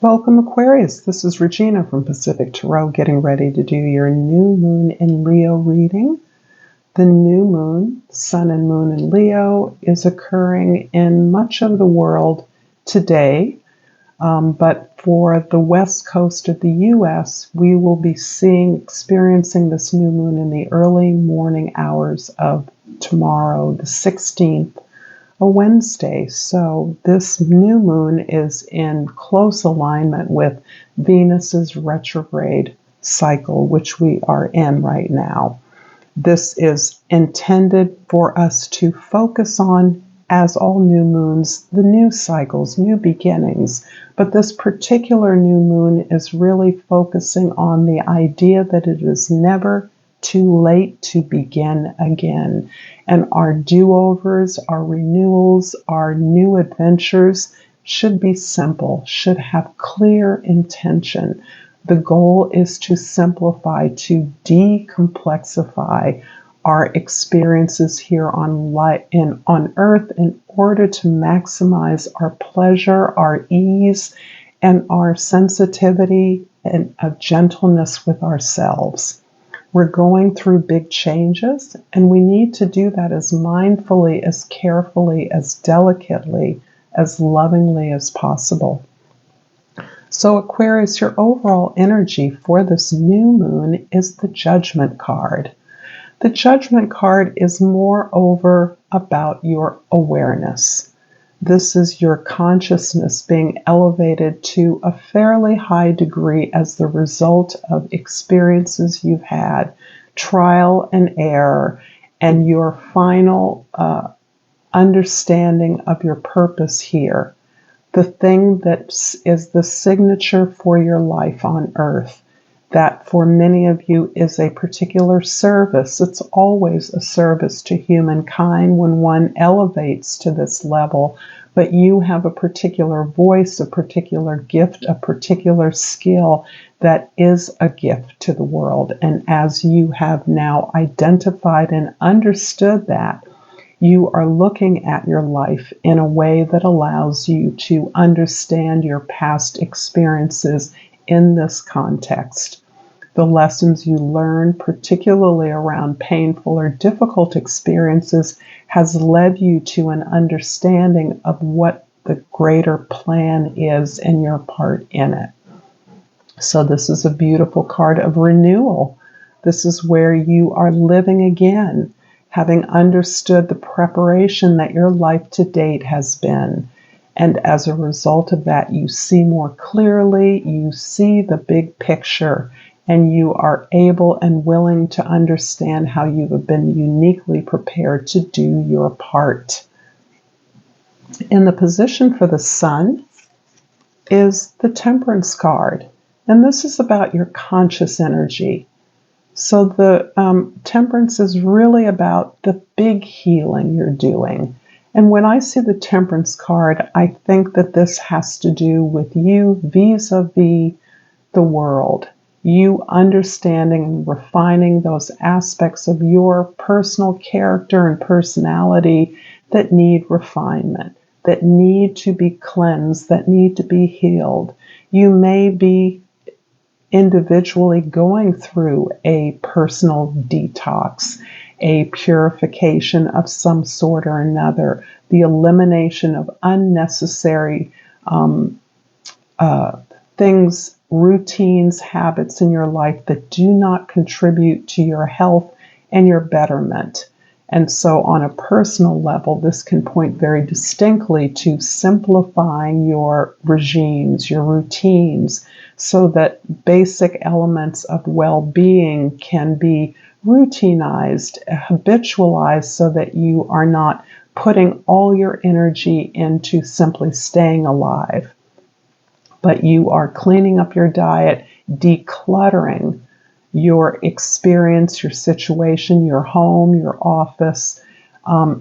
Welcome, Aquarius. This is Regina from Pacific Tarot, getting ready to do your new moon in Leo reading. The new moon, sun and moon in Leo, is occurring in much of the world today. But for the west coast of the U.S., we will be experiencing this new moon in the early morning hours of tomorrow, the 16th, a Wednesday. So this new moon is in close alignment with Venus's retrograde cycle, which we are in right now. This is intended for us to focus on, as all new moons, the new cycles, new beginnings. But this particular new moon is really focusing on the idea that it is never too late to begin again. And our do-overs, our renewals, our new adventures should be simple, should have clear intention. The goal is to simplify, to decomplexify our experiences here on Earth in order to maximize our pleasure, our ease, and our sensitivity and of gentleness with ourselves. We're going through big changes, and we need to do that as mindfully, as carefully, as delicately, as lovingly as possible. So Aquarius, your overall energy for this new moon is the Judgment card. The Judgment card is moreover about your awareness. This is your consciousness being elevated to a fairly high degree as the result of experiences you've had, trial and error, and your final understanding of your purpose here. The thing that is the signature for your life on Earth, that for many of you is a particular service. It's always a service to humankind when one elevates to this level, but you have a particular voice, a particular gift, a particular skill that is a gift to the world. And as you have now identified and understood that, you are looking at your life in a way that allows you to understand your past experiences in this context. The lessons you learn, particularly around painful or difficult experiences, has led you to an understanding of what the greater plan is and your part in it. So this is a beautiful card of renewal. This is where you are living again, having understood the preparation that your life to date has been. And as a result of that, you see more clearly, you see the big picture, and you are able and willing to understand how you have been uniquely prepared to do your part. In the position for the sun is the Temperance card, and this is about your conscious energy. So the Temperance is really about the big healing you're doing. And when I see the Temperance card, I think that this has to do with you vis-a-vis the world. You understanding and refining those aspects of your personal character and personality that need refinement, that need to be cleansed, that need to be healed. You may be individually going through a personal detox, a purification of some sort or another, the elimination of unnecessary things, routines, habits in your life that do not contribute to your health and your betterment. And so on a personal level, this can point very distinctly to simplifying your regimes, your routines, so that basic elements of well-being can be routinized, habitualized, so that you are not putting all your energy into simply staying alive, but you are cleaning up your diet, decluttering your experience, your situation, your home, your office,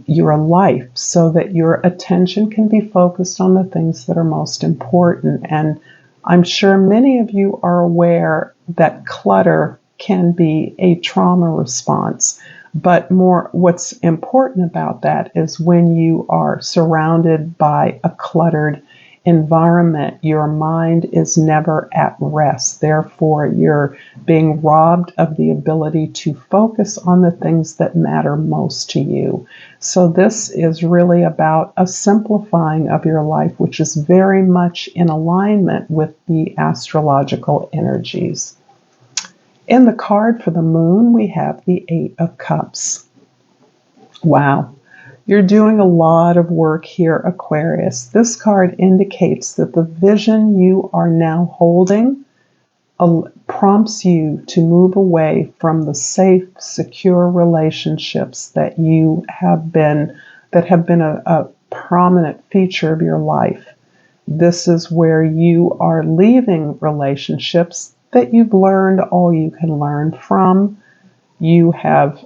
your life, so that your attention can be focused on the things that are most important. And I'm sure many of you are aware that clutter can be a trauma response. But what's important about that is when you are surrounded by a cluttered environment, your mind is never at rest. Therefore, you're being robbed of the ability to focus on the things that matter most to you. So this is really about a simplifying of your life, which is very much in alignment with the astrological energies. In the card for the moon, we have the Eight of Cups. Wow. You're doing a lot of work here, Aquarius. This card indicates that the vision you are now holding prompts you to move away from the safe, secure relationships that have been a prominent feature of your life. This is where you are leaving relationships that you've learned all you can learn from. You have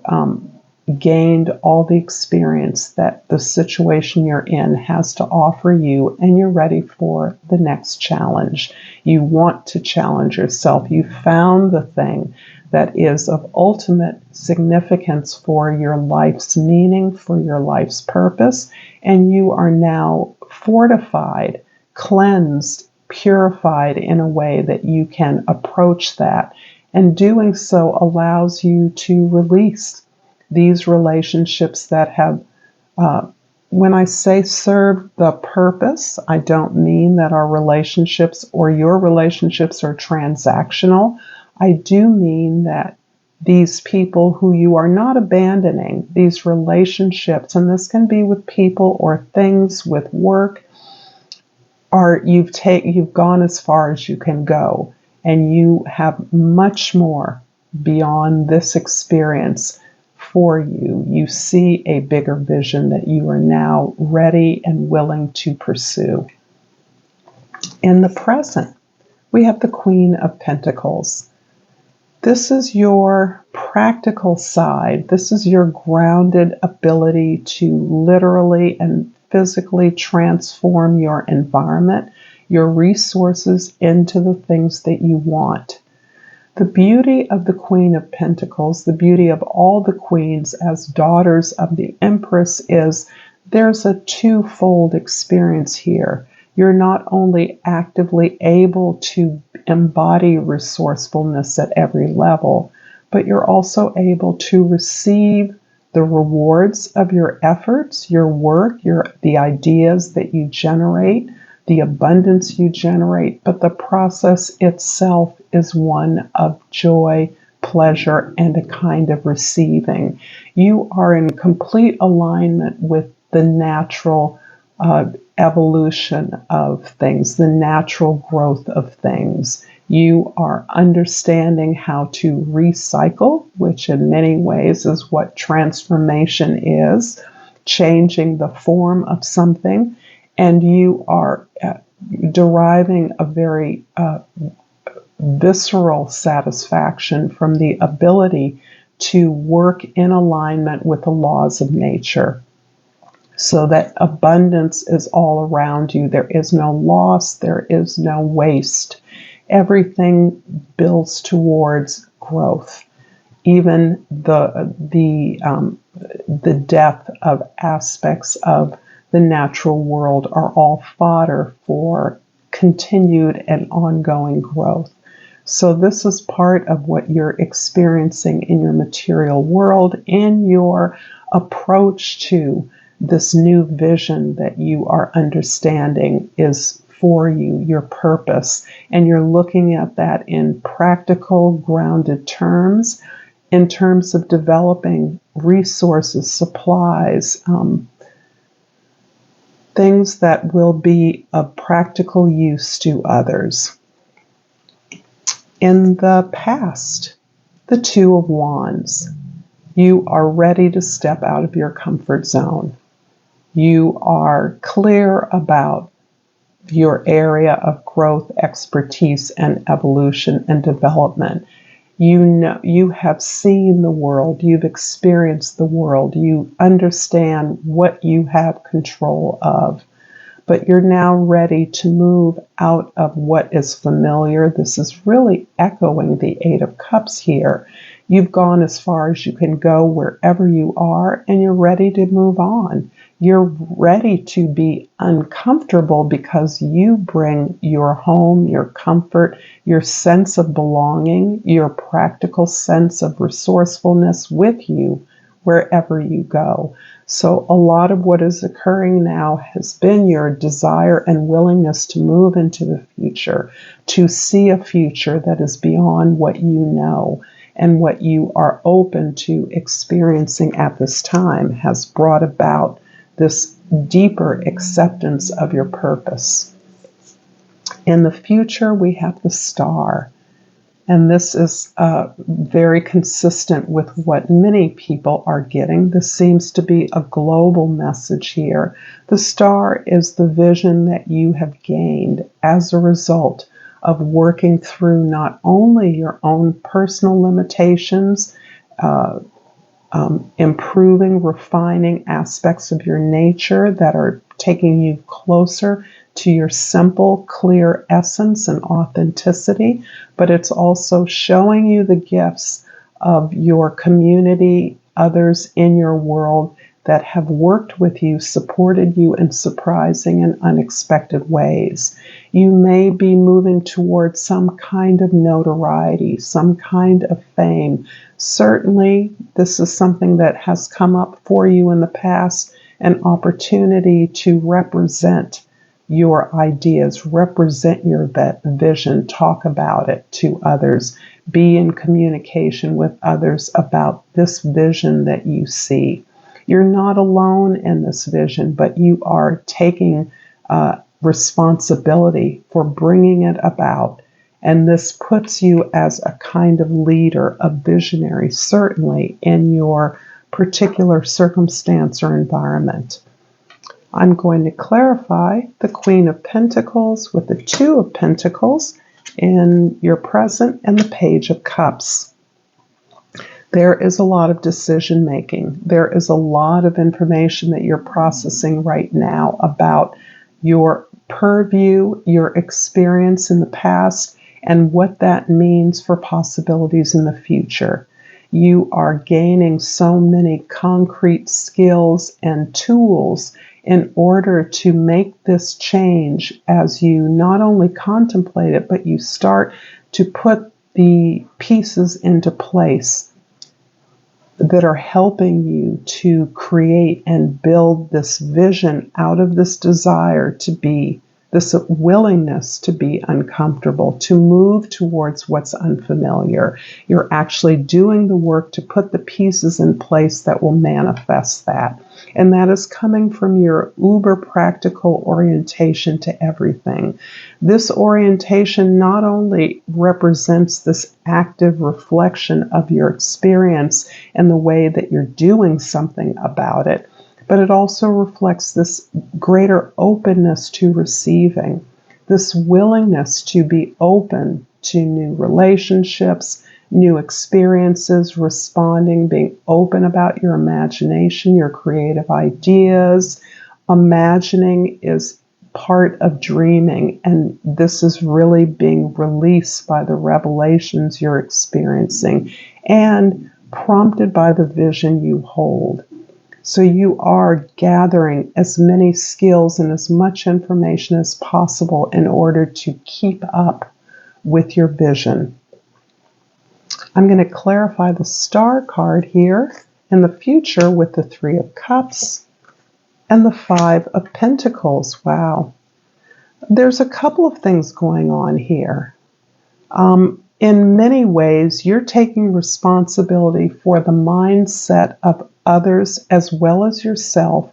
gained all the experience that the situation you're in has to offer you, and you're ready for the next challenge. You want to challenge yourself. You found the thing that is of ultimate significance for your life's meaning, for your life's purpose, and you are now fortified, cleansed, purified in a way that you can approach that. And doing so allows you to release these relationships that have, when I say served the purpose, I don't mean that our relationships or your relationships are transactional. I do mean that these people who you are not abandoning, these relationships, and this can be with people or things, with work, you've gone as far as you can go, and you have much more beyond this experience for you. You see a bigger vision that you are now ready and willing to pursue. In the present, we have the Queen of Pentacles. This is your practical side. This is your grounded ability to literally and physically transform your environment, your resources into the things that you want. The beauty of the Queen of Pentacles, the beauty of all the queens as daughters of the Empress, is there's a twofold experience here. You're not only actively able to embody resourcefulness at every level, but you're also able to receive the rewards of your efforts, your work, the ideas that you generate, the abundance you generate, but the process itself is one of joy, pleasure, and a kind of receiving. You are in complete alignment with the natural evolution of things, the natural growth of things. You are understanding how to recycle, which in many ways is what transformation is, changing the form of something, and you are deriving a very visceral satisfaction from the ability to work in alignment with the laws of nature, so that abundance is all around you. There is no loss, there is no waste. Everything builds towards growth. Even the death of aspects of the natural world are all fodder for continued and ongoing growth. So this is part of what you're experiencing in your material world, in your approach to this new vision that you are understanding is for you, your purpose. And you're looking at that in practical, grounded terms, in terms of developing resources, supplies, things that will be of practical use to others. In the past, the Two of Wands, you are ready to step out of your comfort zone. You are clear about your area of growth, expertise, and evolution and development. You know, you have seen the world, you've experienced the world, you understand what you have control of, but you're now ready to move out of what is familiar. This is really echoing the Eight of Cups here. You've gone as far as you can go wherever you are, and you're ready to move on. You're ready to be uncomfortable because you bring your home, your comfort, your sense of belonging, your practical sense of resourcefulness with you wherever you go. So a lot of what is occurring now has been your desire and willingness to move into the future, to see a future that is beyond what you know and what you are open to experiencing at this time has brought about this deeper acceptance of your purpose. In the future, we have the star. And this is very consistent with what many people are getting. This seems to be a global message here. The star is the vision that you have gained as a result of working through not only your own personal limitations, improving, refining aspects of your nature that are taking you closer to your simple, clear essence and authenticity, but it's also showing you the gifts of your community, others in your world that have worked with you, supported you in surprising and unexpected ways. You may be moving towards some kind of notoriety, some kind of fame. Certainly, this is something that has come up for you in the past, an opportunity to represent your ideas, represent your vision, talk about it to others, be in communication with others about this vision that you see. You're not alone in this vision, but you are taking responsibility for bringing it about. And this puts you as a kind of leader, a visionary, certainly in your particular circumstance or environment. I'm going to clarify the Queen of Pentacles with the Two of Pentacles in your present and the Page of Cups. There is a lot of decision making. There is a lot of information that you're processing right now about your purview, your experience in the past, and what that means for possibilities in the future. You are gaining so many concrete skills and tools in order to make this change as you not only contemplate it, but you start to put the pieces into place that are helping you to create and build this vision out of this desire to be, this willingness to be uncomfortable, to move towards what's unfamiliar. You're actually doing the work to put the pieces in place that will manifest that. And that is coming from your uber practical orientation to everything. This orientation not only represents this active reflection of your experience and the way that you're doing something about it, but it also reflects this greater openness to receiving, this willingness to be open to new relationships, new experiences, responding, being open about your imagination, your creative ideas. Imagining is part of dreaming, and this is really being released by the revelations you're experiencing and prompted by the vision you hold. So you are gathering as many skills and as much information as possible in order to keep up with your vision. I'm going to clarify the star card here in the future with the Three of Cups and the Five of Pentacles. Wow. There's a couple of things going on here. In many ways, you're taking responsibility for the mindset of others as well as yourself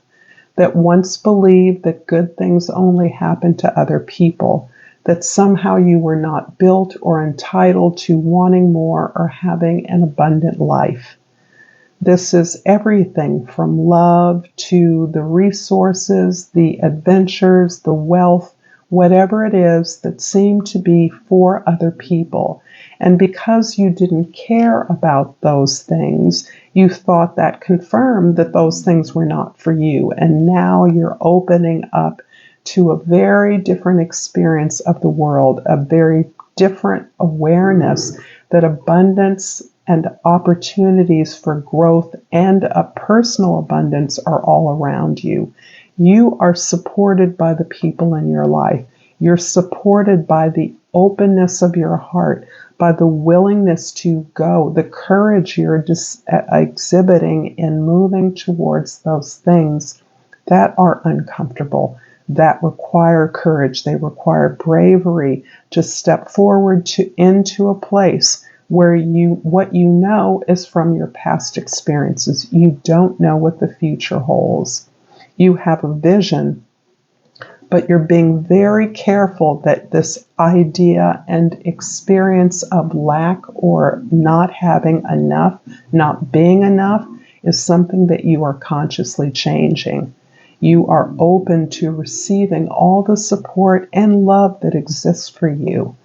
that once believed that good things only happen to other people, that somehow you were not built or entitled to wanting more or having an abundant life. This is everything from love to the resources, the adventures, the wealth, whatever it is that seemed to be for other people. And because you didn't care about those things, you thought that confirmed that those things were not for you. And now you're opening up to a very different experience of the world, a very different awareness that abundance and opportunities for growth and a personal abundance are all around you. You are supported by the people in your life. You're supported by the openness of your heart, by the willingness to go, the courage you're exhibiting in moving towards those things that are uncomfortable, that require courage. They require bravery to step forward into a place where what you know is from your past experiences. You don't know what the future holds. You have a vision, but you're being very careful that this idea and experience of lack or not having enough, not being enough, is something that you are consciously changing. You are open to receiving all the support and love that exists for you.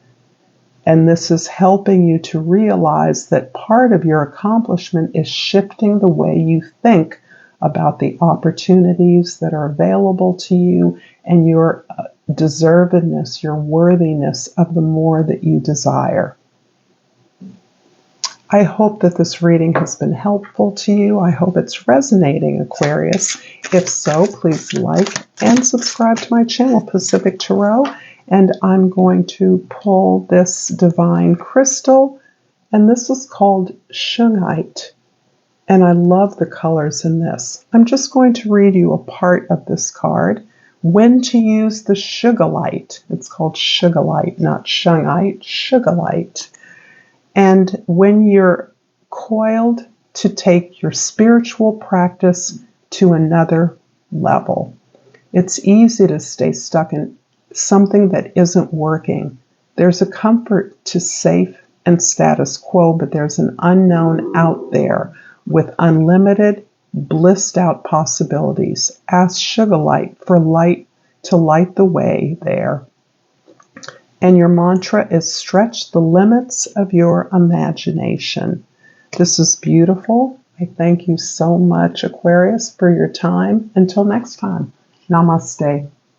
And this is helping you to realize that part of your accomplishment is shifting the way you think about the opportunities that are available to you and your deservedness, your worthiness of the more that you desire. I hope that this reading has been helpful to you. I hope it's resonating, Aquarius. If so, please like and subscribe to my channel, Pacific Tarot. And I'm going to pull this divine crystal, and this is called Shungite. And I love the colors in this. I'm just going to read you a part of this card. When to use the Sugarlight. It's called Sugarlight, not Shungite, Sugarlight. And when you're coiled to take your spiritual practice to another level. It's easy to stay stuck in something that isn't working. There's a comfort to safe and status quo, but there's an unknown out there with unlimited, blissed out possibilities. Ask Sugarlight for light to light the way there. And your mantra is stretch the limits of your imagination. This is beautiful. I thank you so much, Aquarius, for your time. Until next time, Namaste.